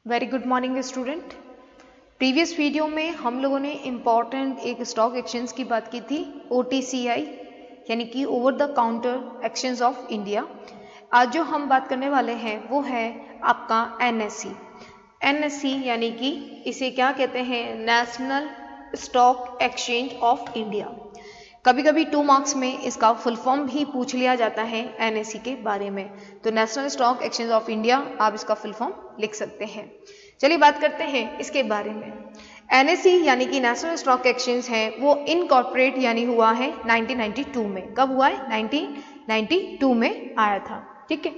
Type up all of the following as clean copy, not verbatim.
Very good morning student. Previous video में हम लोगों ने इम्पॉर्टेंट एक स्टॉक एक्सचेंज की बात की थी, OTCI यानी कि over the counter exchange of India. आज जो हम बात करने वाले हैं वो है आपका NSE यानी कि इसे क्या कहते हैं, national Stock Exchange of India. कभी कभी 2 मार्क्स में इसका फुल फॉर्म भी पूछ लिया जाता है NSE के बारे में, तो national Stock Exchange of India आप इसका फुल फॉर्म लिख सकते हैं। चलिए बात करते हैं इसके बारे में। NSE यानी कि नेशनल स्टॉक एक्सचेंज है वो इनकॉर्पोरेट यानी हुआ है 1992 में। कब हुआ है? 1992 में आया था। ठीक है,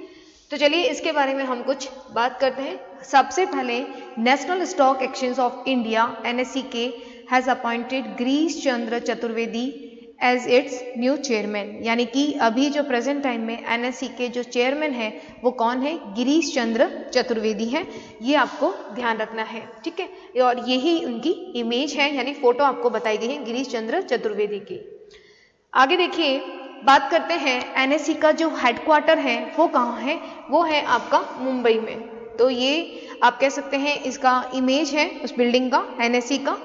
तो चलिए इसके बारे में हम कुछ बात करते हैं। सबसे पहले National Stock Exchange of India NSE के has appointed Girish Chandra Chaturvedi as its new chairman, यानी कि अभी जो प्रेजेंट टाइम में NSE के जो चेयरमैन है वो कौन है? गिरीश चंद्र चतुर्वेदी है। ये आपको ध्यान रखना है। ठीक है, और यही उनकी इमेज है यानी फोटो आपको बताई गई है गिरीश चंद्र चतुर्वेदी की। आगे देखिए, बात करते हैं NSE का जो हेडक्वार्टर है वो कहाँ है? वो है आपका मुंबई में। तो ये आप कह सकते हैं इसका इमेज है उस बिल्डिंग का, NSE का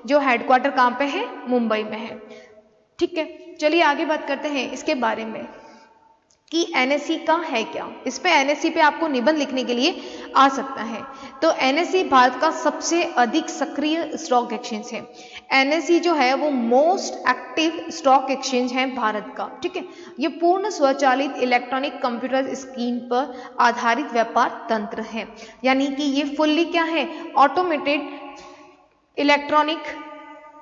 जो हेडक्वार्टर कहाँ पे है? मुंबई में है। ठीक है, चलिए आगे बात करते हैं इसके बारे में कि NSE का है क्या। इस पे NSE पे आपको निबंध लिखने के लिए आ सकता है। तो NSE भारत का सबसे अधिक सक्रिय स्टॉक एक्सचेंज है। NSE जो है वो मोस्ट एक्टिव स्टॉक एक्सचेंज है भारत का। ठीक है, ये पूर्ण स्वचालित इलेक्ट्रॉनिक कंप्यूटर स्क्रीन पर आधारित व्यापार तंत्र है, यानी कि ये फुल्ली क्या है? ऑटोमेटेड इलेक्ट्रॉनिक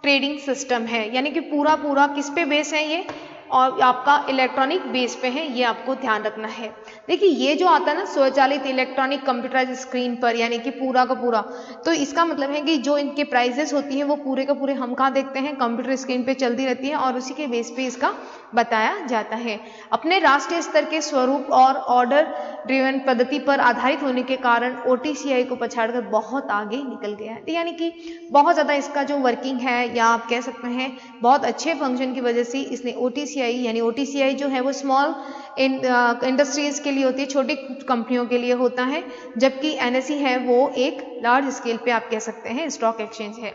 ट्रेडिंग सिस्टम है, यानी कि पूरा किस पे बेस है ये? और आपका इलेक्ट्रॉनिक बेस पे है, ये आपको ध्यान रखना है। देखिए ये जो आता है ना स्वचालित इलेक्ट्रॉनिक कंप्यूटराइज स्क्रीन पर, यानी कि पूरा का पूरा, तो इसका मतलब है कि जो इनके प्राइजेस होती हैं वो पूरे का पूरे हम कहाँ देखते हैं? कंप्यूटर स्क्रीन पे चलती रहती है और उसी के बेस पे इसका बताया जाता है। अपने राष्ट्रीय स्तर के स्वरूप और ऑर्डर ड्रिवन पद्धति पर आधारित होने के कारण OTCI को पछाड़कर बहुत आगे निकल गया है, यानी कि बहुत ज़्यादा इसका जो वर्किंग है या आप कह सकते हैं बहुत अच्छे फंक्शन की वजह से इसने OTCI जो है वो स्मॉल इंडस्ट्रीज के लिए होती है, छोटी कंपनियों के लिए होता है, जबकि NSE है वो एक लार्ज स्केल पे आप कह सकते हैं स्टॉक एक्सचेंज है।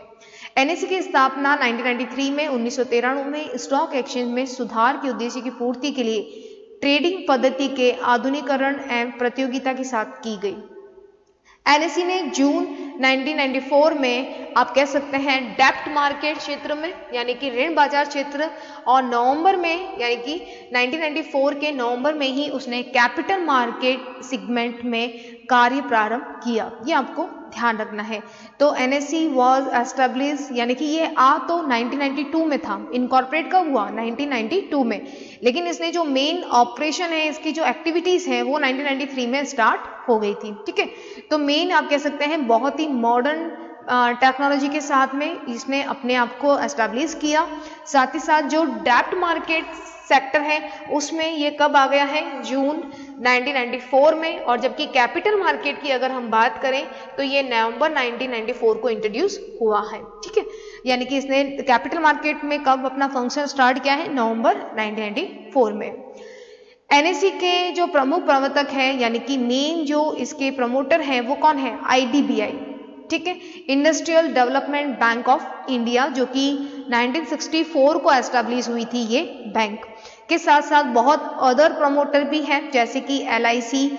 NSE की स्थापना 1993 में 1993 में स्टॉक एक्सचेंज में सुधार के उद्देश्य की पूर्ति के लिए ट्रेडिंग पद्धति के आधुनिकीकरण एवं प्रतियोगिता के साथ की गई। NSE ने जून 1994 में आप कह सकते हैं डेप्ट मार्केट क्षेत्र में यानी कि ऋण बाजार क्षेत्र, और नवंबर में यानी कि 1994 के नवंबर में ही उसने कैपिटल मार्केट सेगमेंट में कार्य प्रारंभ किया। ये आपको ध्यान रखना है। तो NSE वॉज एस्टेब्लिश, यानी कि ये तो 1992 में था, इनकॉर्पोरेट कब हुआ? 1992 में, लेकिन इसने जो मेन ऑपरेशन है, इसकी जो एक्टिविटीज है वो 1993 में स्टार्ट हो गई थी। ठीक है, तो मेन आप कह सकते हैं बहुत ही मॉडर्न टेक्नोलॉजी के साथ में इसने अपने आप को एस्टैब्लिश किया। साथ ही साथ जो डेप्ट मार्केट सेक्टर है उसमें ये कब आ गया है? जून 1994 में, और जबकि कैपिटल मार्केट की अगर हम बात करें तो ये नवंबर 1994 को इंट्रोड्यूस हुआ है। ठीक है, यानी कि इसने कैपिटल मार्केट में कब अपना फंक्शन स्टार्ट किया है? नवंबर 1994 में। NSE के जो प्रमुख प्रवर्तक है यानी कि मेन जो इसके प्रमोटर हैं वो कौन है? IDBI। ठीक है, industrial development bank of India, जो कि 1964 को एस्टैब्लिश हुई थी ये बैंक। के साथ साथ बहुत अदर प्रमोटर भी हैं जैसे कि LIC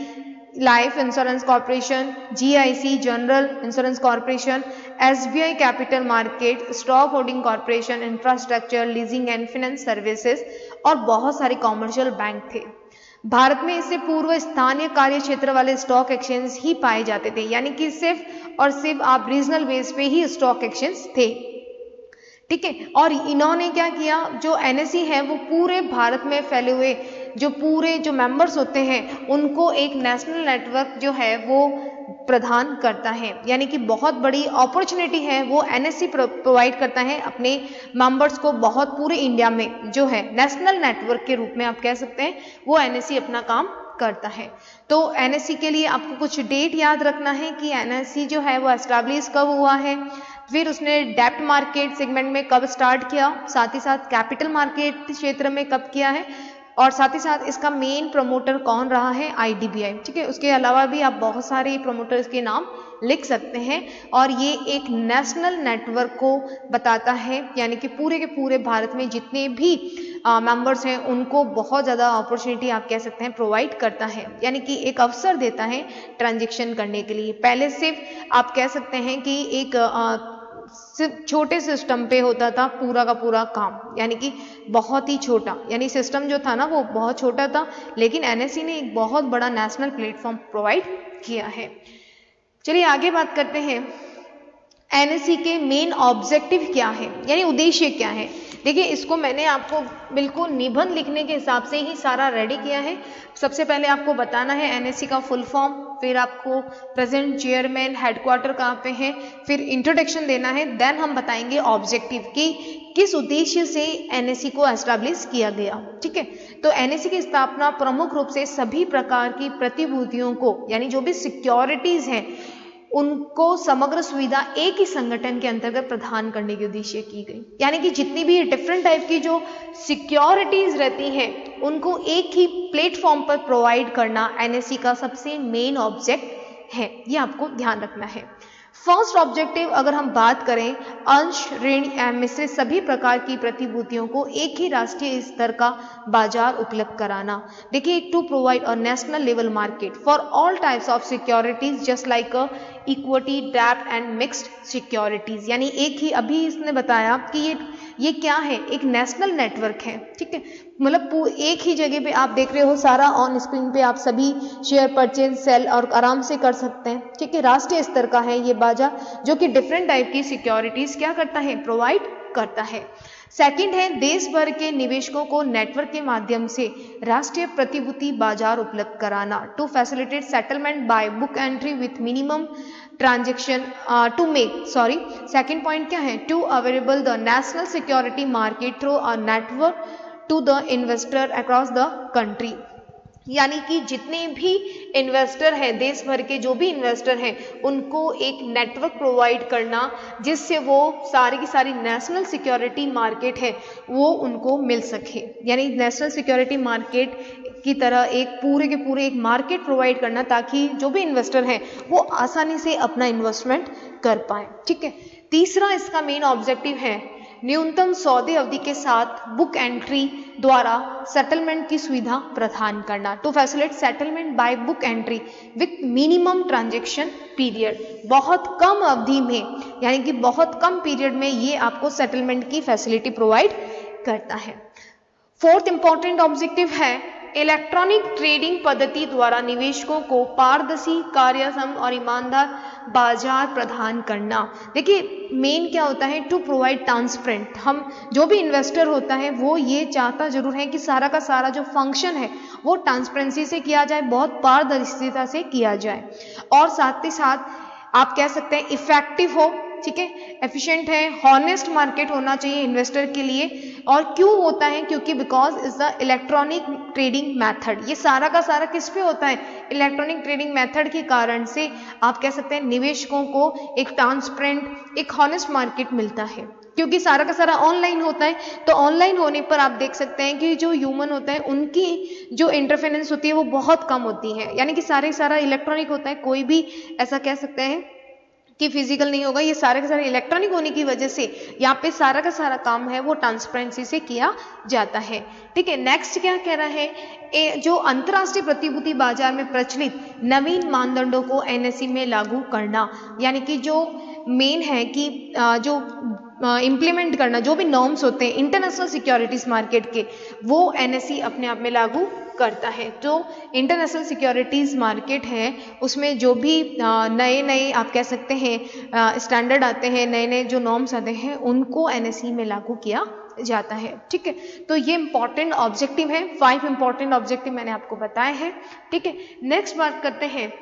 life insurance corporation, GIC general insurance corporation, SBI capital market, stock holding corporation, infrastructure leasing and finance services और बहुत सारे कॉमर्शियल बैंक थे। भारत में इससे पूर्व स्थानीय कार्य क्षेत्र वाले स्टॉक एक्सचेंज ही पाए जाते थे, यानी कि सिर्फ और सिर्फ आप रीजनल बेस पे ही स्टॉक एक्सचेंज थे। ठीक है, और इन्होंने क्या किया, जो NSE है वो पूरे भारत में फैले हुए जो पूरे जो मेंबर्स होते हैं उनको एक नेशनल नेटवर्क जो है वो प्रदान करता है, यानी कि बहुत बड़ी अपॉर्चुनिटी है वो NSE प्रोवाइड करता है अपने मेंबर्स को। बहुत पूरे इंडिया में जो है नेशनल नेटवर्क के रूप में आप कह सकते हैं वो NSE अपना काम करता है। तो NSE के लिए आपको कुछ डेट याद रखना है कि NSE जो है वो एस्टैब्लिश कब हुआ है, फिर उसने डेप्ट मार्केट सेगमेंट में कब स्टार्ट किया, साथ ही साथ कैपिटल मार्केट क्षेत्र में कब किया है, और साथ ही साथ इसका मेन प्रमोटर कौन रहा है, IDBI, ठीक है। उसके अलावा भी आप बहुत सारे प्रमोटर्स के नाम लिख सकते हैं और ये एक नेशनल नेटवर्क को बताता है, यानी कि पूरे के पूरे भारत में जितने भी मेंबर्स हैं उनको बहुत ज़्यादा अपॉर्चुनिटी आप कह सकते हैं प्रोवाइड करता है, यानी कि एक अवसर देता है ट्रांजैक्शन करने के लिए। पहले सिर्फ आप कह सकते हैं कि एक छोटे सिस्टम पे होता था पूरा का पूरा काम, यानी कि बहुत ही छोटा, यानी सिस्टम जो था ना वो बहुत छोटा था, लेकिन NSE ने एक बहुत बड़ा नेशनल प्लेटफॉर्म प्रोवाइड किया है। चलिए आगे बात करते हैं, NSE के मेन ऑब्जेक्टिव क्या है, यानी उद्देश्य क्या है। देखिए इसको मैंने आपको बिल्कुल निबंध लिखने के हिसाब से ही सारा रेडी किया है। सबसे पहले आपको बताना है NSE का फुल फॉर्म, फिर आपको प्रेजेंट चेयरमैन, हेडक्वार्टर कहाँ पे है, फिर इंट्रोडक्शन देना है, देन हम बताएंगे ऑब्जेक्टिव कि किस उद्देश्य से NSE को एस्टैब्लिश किया गया, ठीक है। तो NSE की स्थापना प्रमुख रूप से सभी प्रकार की प्रतिभूतियों को, यानी जो भी सिक्योरिटीज हैं उनको समग्र सुविधा एक ही संगठन के अंतर्गत प्रदान करने के उद्देश्य की गई, यानी कि जितनी भी डिफरेंट टाइप की जो सिक्योरिटीज रहती हैं उनको एक ही प्लेटफॉर्म पर प्रोवाइड करना NSE का सबसे मेन ऑब्जेक्ट है, ये आपको ध्यान रखना है। फर्स्ट ऑब्जेक्टिव अगर हम बात करें, अंश, ऋण एवं मिश्रित सभी प्रकार की प्रतिभूतियों को एक ही राष्ट्रीय स्तर का बाजार उपलब्ध कराना। देखिए, to provide a national level market for all types of securities just like equity, डेब्ट एंड मिक्स्ड सिक्योरिटीज, यानी एक ही, अभी इसने बताया कि ये क्या है, एक नेशनल नेटवर्क है, ठीक है। मतलब एक ही जगह पे आप देख रहे हो, सारा ऑन स्क्रीन पे आप सभी शेयर परचेज, सेल और आराम से कर सकते हैं, ठीक है। राष्ट्रीय स्तर का है ये बाजार, जो कि डिफरेंट टाइप की सिक्योरिटीज क्या करता है, प्रोवाइड करता है। सेकंड है, देश भर के निवेशकों को नेटवर्क के माध्यम से राष्ट्रीय प्रतिभूति बाजार उपलब्ध कराना, to facilitate settlement by book entry with minimum transaction to make, second point क्या है, to available the national security market through a network to the investor across the country, यानी कि जितने भी इन्वेस्टर हैं, देश भर के जो भी इन्वेस्टर हैं, उनको एक नेटवर्क प्रोवाइड करना जिससे वो सारी की सारी नेशनल सिक्योरिटी मार्केट है वो उनको मिल सके, यानी नेशनल सिक्योरिटी मार्केट की तरह एक पूरे के पूरे एक मार्केट प्रोवाइड करना, ताकि जो भी इन्वेस्टर हैं वो आसानी से अपना इन्वेस्टमेंट कर पाए, ठीक है। तीसरा इसका मेन ऑब्जेक्टिव है, न्यूनतम सौदे अवधि के साथ बुक एंट्री द्वारा सेटलमेंट की सुविधा प्रदान करना, to facilitate settlement by book entry with minimum transaction period, बहुत कम अवधि में, यानी कि बहुत कम पीरियड में ये आपको सेटलमेंट की फैसिलिटी प्रोवाइड करता है। फोर्थ इंपॉर्टेंट ऑब्जेक्टिव है, इलेक्ट्रॉनिक ट्रेडिंग पद्धति द्वारा निवेशकों को पारदर्शी, कार्यक्षम और ईमानदार बाजार प्रदान करना। देखिए मेन क्या होता है, टू प्रोवाइड ट्रांसपेरेंट, हम जो भी इन्वेस्टर होता है वो ये चाहता जरूर है कि सारा का सारा जो फंक्शन है वो ट्रांसपेरेंसी से किया जाए, बहुत पारदर्शिता से किया जाए, और साथ ही साथ आप कह सकते हैं इफेक्टिव हो, ठीक है, एफिशिएंट है, हॉनेस्ट मार्केट होना चाहिए इन्वेस्टर के लिए। और क्यों होता है, क्योंकि because is the electronic trading method, ये सारा का सारा किस पे होता है, इलेक्ट्रॉनिक ट्रेडिंग मेथड के कारण से आप कह सकते हैं निवेशकों को एक ट्रांसपेरेंट, एक हॉनेस्ट मार्केट मिलता है, क्योंकि सारा का सारा ऑनलाइन होता है। तो ऑनलाइन होने पर आप देख सकते हैं कि जो ह्यूमन होता है उनकी जो इंटरफेरेंस होती है वो बहुत कम होती है, यानी कि सारा इलेक्ट्रॉनिक होता है, कोई भी ऐसा कह सकते हैं कि फिजिकल नहीं होगा, ये सारे के सारे इलेक्ट्रॉनिक होने की वजह से यहाँ पे सारा का सारा काम है वो ट्रांसपेरेंसी से किया जाता है, ठीक है। नेक्स्ट क्या कह रहा है, जो अंतर्राष्ट्रीय प्रतिभूति बाजार में प्रचलित नवीन मानदंडों को NSE में लागू करना, यानी कि जो मेन है कि जो इम्प्लीमेंट करना, जो भी नॉर्म्स होते हैं इंटरनेशनल सिक्योरिटीज मार्केट के, वो NSE अपने आप में लागू करता है। जो इंटरनेशनल सिक्योरिटीज मार्केट है उसमें जो भी नए नए आप कह सकते हैं स्टैंडर्ड आते हैं, नए नए जो नॉर्म्स आते हैं, उनको NSE में लागू किया जाता है, ठीक है। तो ये इंपॉर्टेंट ऑब्जेक्टिव है, 5 इंपॉर्टेंट ऑब्जेक्टिव मैंने आपको बताए हैं, ठीक है। नेक्स्ट बात करते हैं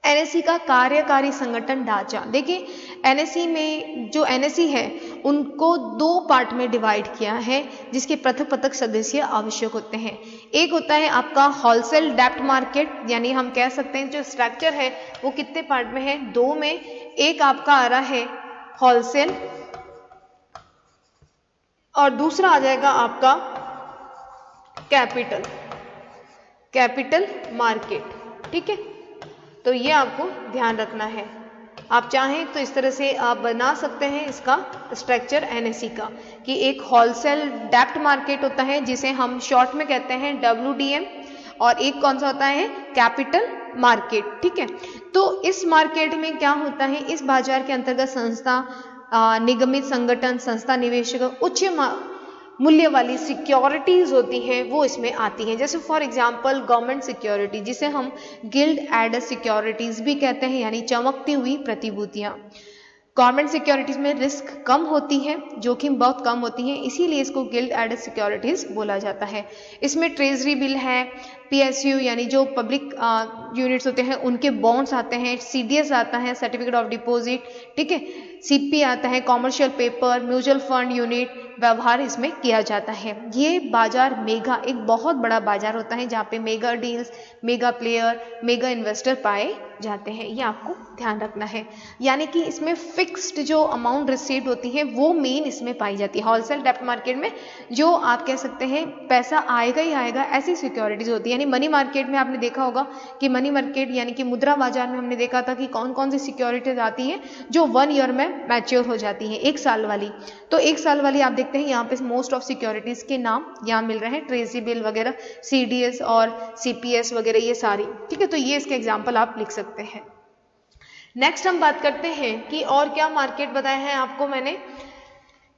NSE का कार्यकारी संगठन ढांचा। देखिए NSE में जो NSE है उनको 2 पार्ट में डिवाइड किया है, जिसके पृथक पृथक सदस्य आवश्यक होते हैं। एक होता है आपका होलसेल डेब्ट मार्केट, यानी हम कह सकते हैं जो स्ट्रक्चर है वो कितने पार्ट में है, 2 में। एक आपका आ रहा है होलसेल और दूसरा आ जाएगा आपका कैपिटल मार्केट, ठीक है। तो ये आपको ध्यान रखना है। आप चाहें तो इस तरह से आप बना सकते हैं इसका स्ट्रक्चर एनएसई का, कि एक होलसेल डेप्ट मार्केट होता है जिसे हम शॉर्ट में कहते हैं WDM, और एक कौन सा होता है, कैपिटल मार्केट, ठीक है। तो इस मार्केट में क्या होता है, इस बाजार के अंतर्गत संस्था, निगमित संगठन, संस्था, निवेशक, उच्च मूल्य वाली सिक्योरिटीज होती हैं वो इसमें आती हैं। जैसे फॉर एग्जांपल गवर्नमेंट सिक्योरिटी, जिसे हम गिल्ड एडेड सिक्योरिटीज भी कहते हैं, यानी चमकती हुई प्रतिभूतियां। गवर्नमेंट सिक्योरिटीज में रिस्क कम होती है, जोखिम बहुत कम होती है, इसीलिए इसको गिल्ड एडेड सिक्योरिटीज बोला जाता है। इसमें ट्रेजरी बिल है, PSU यानी जो पब्लिक यूनिट्स होते हैं उनके बॉन्ड्स आते हैं, CDS आता है, सर्टिफिकेट ऑफ डिपॉजिट, ठीक है, CP आता है, commercial paper, mutual fund unit व्यवहार इसमें किया जाता है। ये बाजार मेगा, एक बहुत बड़ा बाजार होता है जहाँ पे mega deals, mega player, mega investor पाए जाते हैं, ये आपको ध्यान रखना है। यानी कि इसमें फिक्स्ड जो अमाउंट रिसीव्ड होती है वो मेन इसमें पाई जाती है। होलसेल डेप्ट मार्केट में जो आप कह सकते हैं पैसा आएगा ही आएगा, ऐसी सिक्योरिटीज होती है। यानी मनी मार्केट में आपने देखा होगा कि मनी मार्केट यानी कि मुद्रा बाजार में हमने देखा था कि कौन कौन सी सिक्योरिटीज आती हैं जो 1 ईयर में मैच्योर हो जाती हैं, 1 साल वाली। तो 1 साल वाली आप देखते हैं यहाँ पे मोस्ट ऑफ सिक्योरिटीज के नाम यहाँ मिल रहे हैं, ट्रेजरी बिल वगैरह, CDS और CPS वगैरह, ये सारी, ठीक है। तो ये इसके एग्जाम्पल आप लिख सकते हैं। नेक्स्ट हम बात करते हैं कि और क्या मार्केट बताए हैं आपको मैंने,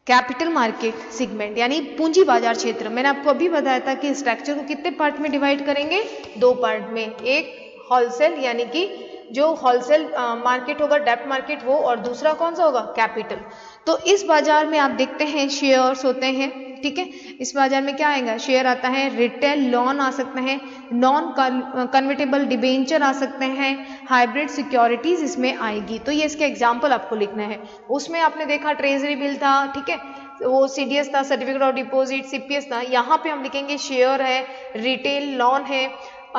कैपिटल मार्केट सेगमेंट यानी पूंजी बाजार क्षेत्र। मैंने आपको अभी बताया था कि स्ट्रक्चर को कितने पार्ट में डिवाइड करेंगे, 2 पार्ट में, एक होलसेल यानी कि जो होलसेल मार्केट होगा डेप्ट मार्केट वो, और दूसरा कौन सा होगा, कैपिटल। तो इस बाजार में आप देखते हैं शेयर्स होते हैं, ठीक है। इस बाजार में क्या आएगा, शेयर आता है, रिटेल लोन आ सकते हैं, नॉन कन्वर्टेबल डिबेंचर आ सकते हैं, हाइब्रिड सिक्योरिटीज इसमें आएगी। तो ये इसके एग्जाम्पल आपको लिखना है। उसमें आपने देखा ट्रेजरी बिल था, ठीक है, वो CDS था, सर्टिफिकेट ऑफ डिपॉजिट, CPS था। यहाँ पे हम लिखेंगे शेयर है, रिटेल लोन है,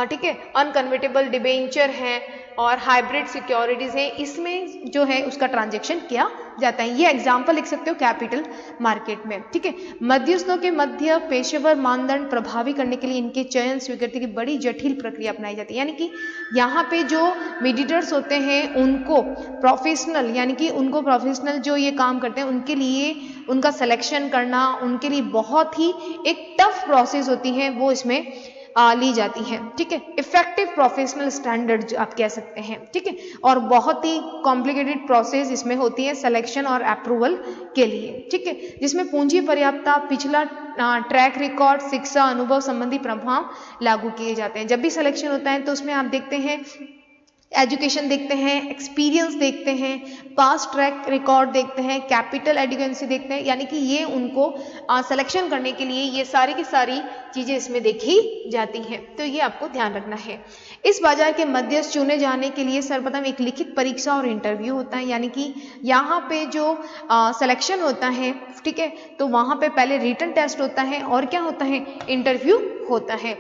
ठीक है, अनकन्वर्टेबल डिबेंचर है और हाइब्रिड सिक्योरिटीज है, इसमें जो है उसका ट्रांजैक्शन किया जाता है। ये एग्जांपल लिख सकते हो कैपिटल मार्केट में, ठीक है। मध्यस्थों के मध्य पेशेवर मानदंड प्रभावी करने के लिए इनके चयन स्वीकृति की बड़ी जटिल प्रक्रिया अपनाई जाती है। यानी कि यहाँ पे जो मीडिएटर्स होते हैं उनको प्रोफेशनल, यानी कि उनको प्रोफेशनल जो ये काम करते हैं उनके लिए उनका सिलेक्शन करना, उनके लिए बहुत ही एक टफ प्रोसेस होती है, वो इसमें ली जाती है, ठीक है। इफेक्टिव प्रोफेशनल स्टैंडर्ड आप कह सकते हैं, ठीक है। और बहुत ही कॉम्प्लिकेटेड प्रोसेस इसमें होती है सिलेक्शन और अप्रूवल के लिए, ठीक है, जिसमें पूंजी पर्याप्तता, पिछला ट्रैक रिकॉर्ड, शिक्षा, अनुभव संबंधी प्रभाव लागू किए जाते हैं। जब भी सिलेक्शन होता है तो उसमें आप देखते हैं एजुकेशन देखते हैं, एक्सपीरियंस देखते हैं, पास्ट ट्रैक रिकॉर्ड देखते हैं, कैपिटल एडिक्वेंसी देखते हैं, यानी कि ये उनको सिलेक्शन करने के लिए ये सारी की सारी चीजें इसमें देखी जाती हैं। तो ये आपको ध्यान रखना है। इस बाजार के मध्यस्थ चुने जाने के लिए सर्वप्रथम एक लिखित परीक्षा और इंटरव्यू होता है, यानी कि यहाँ पे जो सिलेक्शन होता है, ठीक है, तो वहाँ पे पहले रिटन टेस्ट होता है और क्या होता है, इंटरव्यू होता है,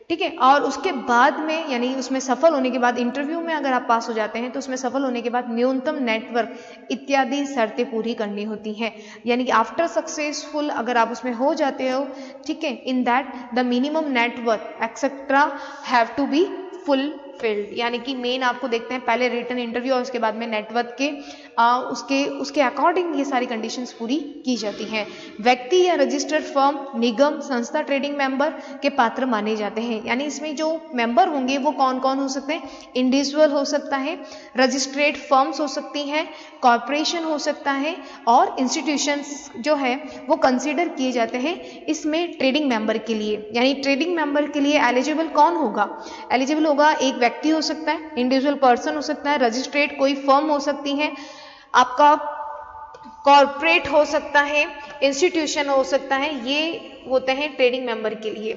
ठीक है। और उसके बाद में यानी उसमें सफल होने के बाद, इंटरव्यू में अगर आप पास हो जाते हैं तो उसमें सफल होने के बाद न्यूनतम नेटवर्क इत्यादि शर्तें पूरी करनी होती हैं। यानी कि आफ्टर सक्सेसफुल अगर आप उसमें हो जाते हो, ठीक है, in that the minimum network etcetera have to be fulfilled. यानी कि मेन आपको देखते हैं पहले रिटन इंटरव्यू और उसके बाद में नेटवर्क के उसके अकॉर्डिंग ये सारी कंडीशंस पूरी की जाती हैं। व्यक्ति या रजिस्टर्ड फर्म, निगम, संस्था, ट्रेडिंग मेंबर के पात्र माने जाते हैं। यानी इसमें जो मेंबर होंगे वो कौन कौन हो सकते हैं, इंडिविजुअल हो सकता है, रजिस्ट्रेड फर्म्स हो सकती हैं, कॉर्पोरेशन हो सकता है और इंस्टीट्यूशंस जो है वो कंसीडर किए जाते हैं इसमें ट्रेडिंग मेंबर के लिए। यानी ट्रेडिंग मेंबर के लिए एलिजिबल कौन होगा, एलिजिबल होगा एक व्यक्ति हो सकता है, इंडिविजुअल पर्सन हो सकता है, रजिस्ट्रेड कोई फर्म हो सकती है, आपका कॉर्पोरेट हो सकता है, इंस्टीट्यूशन हो सकता है, ये होते हैं ट्रेडिंग मेंबर के लिए,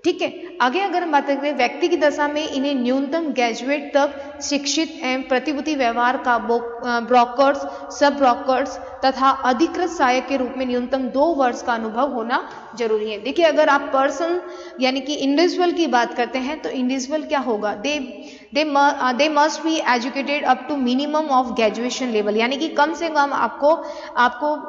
ठीक है। आगे अगर हम बात करें व्यक्ति की दशा में इन्हें न्यूनतम ग्रेजुएट तक शिक्षित एवं प्रतिभूति व्यवहार का ब्रोकर्स, सब ब्रोकर्स तथा अधिकृत सहायक के रूप में न्यूनतम 2 वर्ष का अनुभव होना जरूरी है। देखिए अगर आप पर्सन यानी कि इंडिविजुअल की बात करते हैं तो इंडिविजुअल क्या होगा, they they must be educated up to minimum of graduation level, यानी कि कम से कम आपको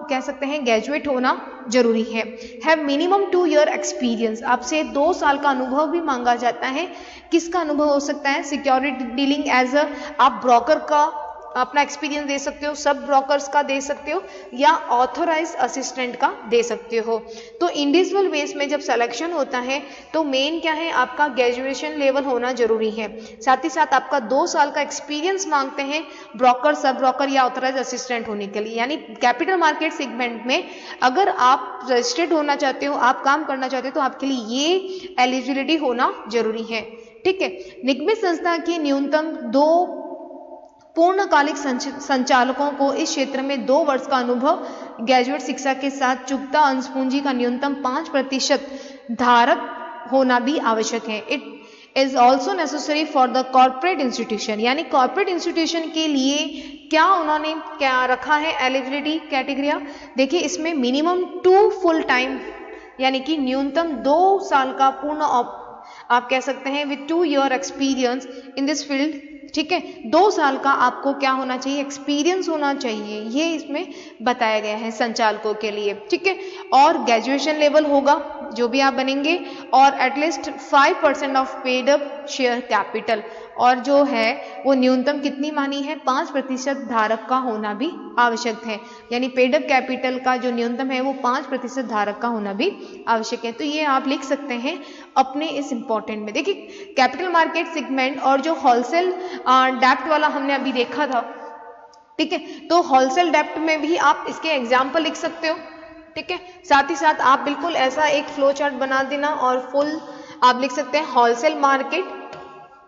कह सकते हैं ग्रेजुएट होना जरूरी है। हैव मिनिमम 2 ईयर एक्सपीरियंस, आपसे 2 साल का अनुभव भी मांगा जाता है। किसका अनुभव हो सकता है? सिक्योरिटी डीलिंग एज अ, आप ब्रोकर का अपना एक्सपीरियंस दे सकते हो, सब ब्रोकर्स का दे सकते हो, या ऑथोराइज असिस्टेंट का दे सकते हो। तो इंडिविजुअल बेस में जब सिलेक्शन होता है तो मेन क्या है, आपका ग्रेजुएशन लेवल होना जरूरी है। साथ ही साथ आपका 2 साल का एक्सपीरियंस मांगते हैं ब्रोकर, सब ब्रोकर या ऑथोराइज असिस्टेंट होने के लिए। यानी कैपिटल मार्केट सेगमेंट में अगर आप रजिस्टर्ड होना चाहते हो, आप काम करना चाहते हो, तो आपके लिए ये एलिजिबिलिटी होना जरूरी है। ठीक है। निगमित संस्था की न्यूनतम 2 पूर्णकालिक संचालकों को इस क्षेत्र में 2 वर्ष का अनुभव ग्रेजुएट शिक्षा के साथ चुकता अंश पूंजी का न्यूनतम 5% धारक होना भी आवश्यक है। It is also necessary for the corporate institution, यानी कॉर्पोरेट इंस्टीट्यूशन के लिए क्या उन्होंने क्या रखा है एलिजिबिलिटी क्राइटेरिया? देखिए इसमें मिनिमम 2 फुल टाइम, यानी कि न्यूनतम 2 साल का पूर्ण आप कह सकते हैं with 2 year experience in this field. ठीक है, 2 साल का आपको क्या होना चाहिए? एक्सपीरियंस होना चाहिए, ये इसमें बताया गया है संचालकों के लिए। ठीक है, और ग्रेजुएशन लेवल होगा जो भी आप बनेंगे, और at least 5% of paid up share capital, और जो है वो न्यूनतम कितनी मानी है? 5% धारक का होना भी आवश्यक है। यानी पेड अप कैपिटल का जो न्यूनतम है वो 5% धारक का होना भी आवश्यक है। तो ये आप लिख सकते हैं अपने इस इंपॉर्टेंट में। देखिए कैपिटल मार्केट सेगमेंट और जो होलसेल डेप्ट वाला हमने अभी देखा था, ठीक है, तो होलसेल डेप्ट में भी आप इसके एग्जाम्पल लिख सकते हो। ठीक है, साथ ही साथ आप बिल्कुल ऐसा एक फ्लो चार्ट बना देना और फुल आप लिख सकते हैं होलसेल मार्केट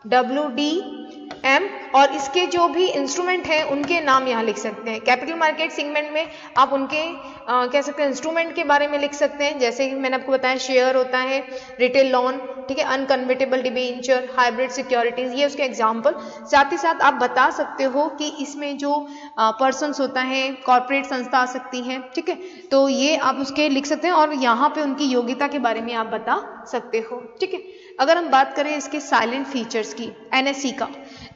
WDM, और इसके जो भी इंस्ट्रूमेंट हैं उनके नाम यहाँ लिख सकते हैं। कैपिटल मार्केट सेगमेंट में आप उनके कह सकते हैं इंस्ट्रूमेंट के बारे में लिख सकते हैं, जैसे कि मैंने आपको बताया शेयर होता है, रिटेल लोन, ठीक है, अनकन्वर्टेबल डिबेंचर, हाइब्रिड सिक्योरिटीज, ये उसके एग्जाम्पल। साथ ही साथ आप बता सकते हो कि इसमें जो पर्सन्स होता है, कॉर्पोरेट संस्था आ सकती है। ठीक है, तो ये आप उसके लिख सकते हैं, और यहाँ पे उनकी योग्यता के बारे में आप बता सकते हो। ठीक है, अगर हम बात करें इसके साइलेंट फीचर्स की, NSE का,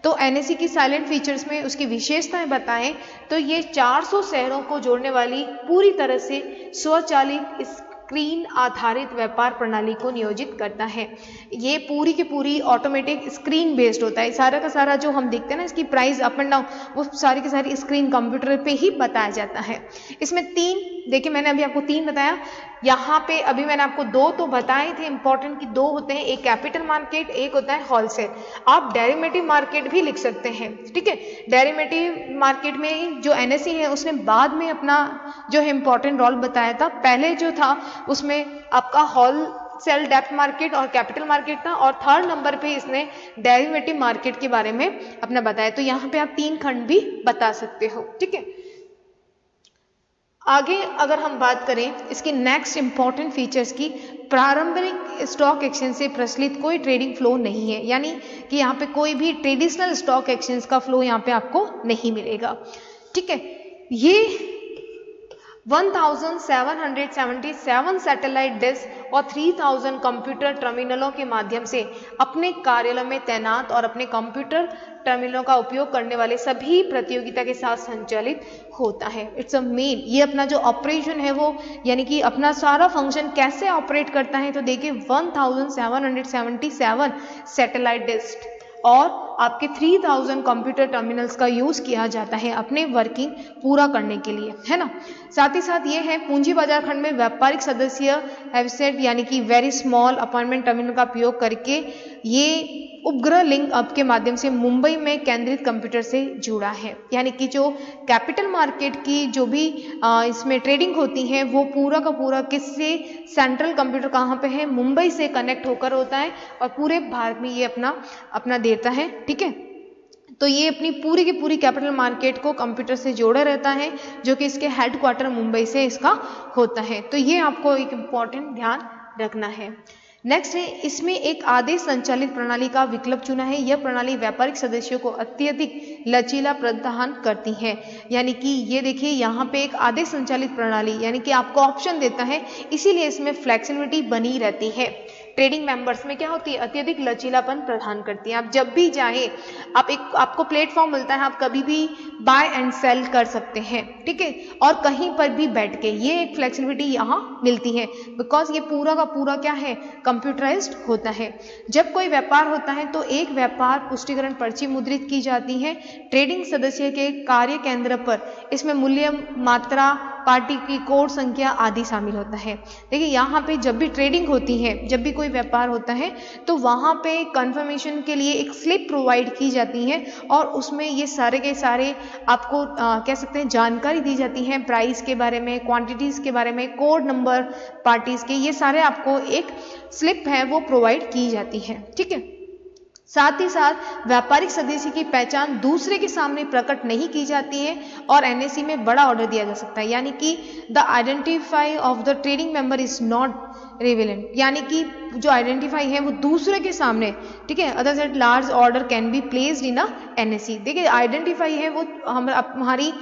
तो NSE की साइलेंट फीचर्स में उसकी विशेषताएं बताएं तो ये 400 शहरों को जोड़ने वाली पूरी तरह से स्वचालित स्क्रीन आधारित व्यापार प्रणाली को नियोजित करता है। ये पूरी की पूरी ऑटोमेटिक स्क्रीन बेस्ड होता है। सारा का सारा जो हम देखते हैं ना इसकी प्राइस अप एंड डाउन, वो सारी की सारी स्क्रीन कंप्यूटर पे ही बताया जाता है। इसमें 3, देखिए मैंने अभी आपको 3 बताया, यहाँ पे अभी मैंने आपको 2 तो बताए थे इंपॉर्टेंट, कि 2 होते हैं, एक कैपिटल मार्केट, एक होता है होलसेल। आप डेरिवेटिव मार्केट भी लिख सकते हैं। ठीक है, डेरिवेटिव मार्केट में जो NSE है उसने बाद में अपना जो है इंपॉर्टेंट रोल बताया था। पहले जो था उसमें आपका होलसेल डेप्ट मार्केट और कैपिटल मार्केट था, और 3rd नंबर पे इसने डेरिवेटिव मार्केट के बारे में अपना बताया। तो यहाँ पे आप 3 खंड भी बता सकते हो। ठीक है, आगे अगर हम बात करें इसकी नेक्स्ट इंपॉर्टेंट फीचर्स की, प्रारंभिक स्टॉक एक्सचेंज से प्रचलित कोई ट्रेडिंग फ्लो नहीं है, यानी कि यहाँ पे कोई भी ट्रेडिशनल स्टॉक एक्सचेंज का फ्लो यहाँ पे आपको नहीं मिलेगा। ठीक है, ये 1777 सैटेलाइट डिश और 3000 कंप्यूटर टर्मिनलों के माध्यम से अपने कार्यालय में तैनात और अपने कंप्यूटर टर्मिनलों का उपयोग करने वाले सभी प्रतियोगिता के साथ संचालित होता है। इट्स अ मेन, ये अपना जो ऑपरेशन है वो, यानी कि अपना सारा फंक्शन कैसे ऑपरेट करता है, तो देखिए 1777 सैटेलाइट डिश और आपके 3000 कंप्यूटर टर्मिनल्स का यूज किया जाता है अपने वर्किंग पूरा करने के लिए, है ना। साथ ही साथ ये है पूंजी बाजार खंड में व्यापारिक सदस्य हैवसेट यानी कि वेरी स्मॉल अपॉइंटमेंट टर्मिनल का उपयोग करके ये उपग्रह लिंक अप के माध्यम से मुंबई में केंद्रित कंप्यूटर से जुड़ा है। यानी कि जो कैपिटल मार्केट की जो भी इसमें ट्रेडिंग होती है वो पूरा का पूरा किससे, सेंट्रल कंप्यूटर कहाँ पे है, मुंबई से कनेक्ट होकर होता है और पूरे भारत में ये अपना देता है। ठीक है, तो ये अपनी पूरी की पूरी कैपिटल मार्केट को कंप्यूटर से जोड़ा रहता है, जो कि इसके हेडक्वार्टर मुंबई से इसका होता है। तो ये आपको एक इम्पॉर्टेंट ध्यान रखना है। नेक्स्ट है, इसमें एक आदेश संचालित प्रणाली का विकल्प चुना है। यह प्रणाली व्यापारिक सदस्यों को अत्यधिक लचीला प्रदान करती है। यानी कि ये देखिए यहाँ पे एक आदेश संचालित प्रणाली, यानी कि आपको ऑप्शन देता है, इसीलिए इसमें फ्लेक्सिबिलिटी बनी रहती है। ट्रेडिंग मेंबर्स में क्या होती है, अत्यधिक लचीलापन प्रदान करती है। आप जब भी चाहे आपको प्लेटफॉर्म मिलता है, आप कभी भी बाय एंड सेल कर सकते हैं, ठीक है, और कहीं पर भी बैठ के, ये एक फ्लेक्सिबिलिटी यहाँ मिलती है बिकॉज ये पूरा का पूरा क्या है, कंप्यूटराइज्ड होता है। जब कोई व्यापार होता है तो एक व्यापार पुष्टिकरण पर्ची मुद्रित की जाती है ट्रेडिंग सदस्य के कार्य केंद्र पर। इसमें मूल्य, मात्रा, पार्टी की कोड संख्या आदि शामिल होता है। देखिए यहाँ पे जब भी ट्रेडिंग होती है, जब भी कोई व्यापार होता है तो वहाँ पे कंफर्मेशन के लिए एक स्लिप प्रोवाइड की जाती है और उसमें ये सारे के सारे आपको कह सकते हैं जानकारी दी जाती है प्राइस के बारे में, क्वांटिटीज के बारे में, कोड नंबर पार्टीज के, ये सारे आपको एक स्लिप है वो प्रोवाइड की जाती है, ठीक है। साथ ही साथ व्यापारिक सदस्य की पहचान दूसरे के सामने प्रकट नहीं की जाती है और एनएसई में बड़ा ऑर्डर दिया जा सकता है, यानी कि the identify of the trading member is not relevant, यानी कि जो आइडेंटिफाई है वो दूसरे के सामने, ठीक है, other that large order can be placed in a NSE. देखिए आइडेंटिफाई है वो हमारी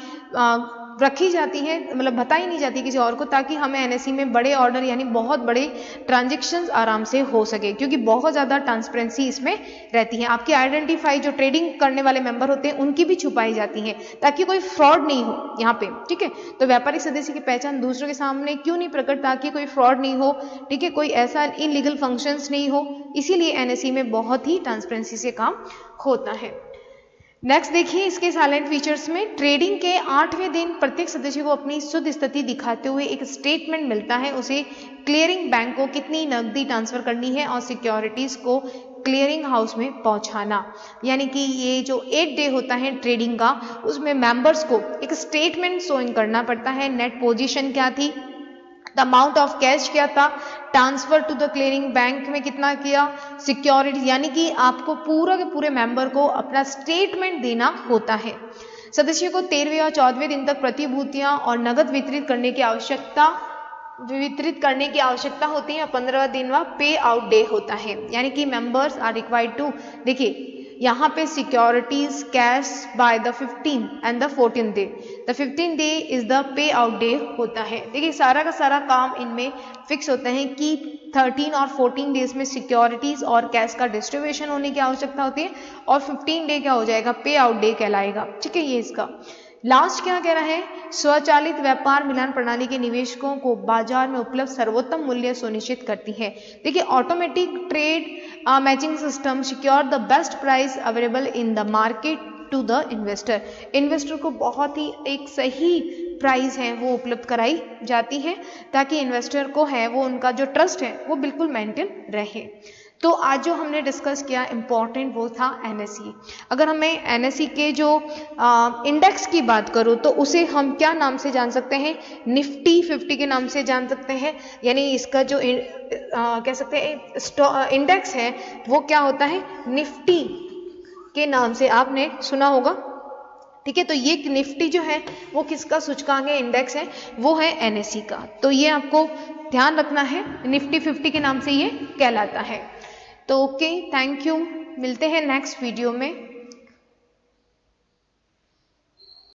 रखी जाती है, मतलब बताई नहीं जाती किसी और को, ताकि हमें एनएसई में बड़े ऑर्डर यानी बहुत बड़े ट्रांजेक्शन्स आराम से हो सके, क्योंकि बहुत ज़्यादा ट्रांसपेरेंसी इसमें रहती है। आपकी आइडेंटिफाई जो ट्रेडिंग करने वाले मेंबर होते हैं उनकी भी छुपाई जाती है ताकि कोई फ्रॉड नहीं हो यहाँ पे, ठीक है। तो व्यापारिक सदस्य की पहचान दूसरों के सामने क्यों नहीं प्रकट, ताकि कोई फ्रॉड नहीं हो, ठीक है, कोई ऐसा इनलीगल फंक्शंस नहीं हो, इसीलिए एनएसई में बहुत ही ट्रांसपेरेंसी से काम होता है। नेक्स्ट देखिए इसके साइलेंट फीचर्स में, ट्रेडिंग के 8वें दिन प्रत्येक सदस्य को अपनी शुद्ध स्थिति दिखाते हुए एक स्टेटमेंट मिलता है। उसे क्लियरिंग बैंक को कितनी नकदी ट्रांसफर करनी है और सिक्योरिटीज को क्लियरिंग हाउस में पहुंचाना, यानी कि ये जो 8 डे होता है ट्रेडिंग का, उसमें मेंबर्स को एक स्टेटमेंट शोइंग करना पड़ता है। नेट पोजीशन क्या थी, द अमाउंट ऑफ कैश क्या था, transfer to the clearing bank में कितना किया, सिक्योरिटी, यानी कि आपको पूरा के पूरे मेंबर को अपना स्टेटमेंट देना होता है। सदस्य को 13वें और 14वें दिन तक प्रतिभूतियां और नगद वितरित करने की आवश्यकता होती है। 15वां दिन पे आउट डे होता है, यानी कि मेंबर्स आर रिक्वायर्ड टू, देखिए यहाँ पे securities cash by the 15 and the 14th day, the 15th day is the pay out day होता है। देखिए सारा का सारा काम इनमें फिक्स होता है कि 13 और 14 डेज में सिक्योरिटीज और कैश का डिस्ट्रीब्यूशन होने की आवश्यकता होती है और 15 डे क्या हो जाएगा, पे आउट डे कहलाएगा, ठीक है। ये इसका लास्ट क्या कह रहा है, स्वचालित व्यापार मिलान प्रणाली के निवेशकों को बाजार में उपलब्ध सर्वोत्तम मूल्य सुनिश्चित करती है। देखिए automatic trade matching system secure the best price available in the market to the investor. Investor को बहुत ही एक सही प्राइस है वो उपलब्ध कराई जाती है ताकि इन्वेस्टर को है वो उनका जो ट्रस्ट है वो बिल्कुल मेंटेन रहे। तो आज जो हमने डिस्कस किया इम्पॉर्टेंट वो था एनएसई। अगर हमें एनएसई के जो इंडेक्स की बात करूँ तो उसे हम क्या नाम से जान सकते हैं, निफ्टी 50 के नाम से जान सकते हैं, यानी इसका जो कह सकते हैं इंडेक्स है वो क्या होता है, निफ्टी के नाम से आपने सुना होगा, ठीक है। तो ये निफ्टी जो है वो किसका सूचकांक है, इंडेक्स है, वो है एनएसई का। तो ये आपको ध्यान रखना है, निफ्टी 50 के नाम से ये कहलाता है। तो ओके, थैंक यू, मिलते हैं नेक्स्ट वीडियो में।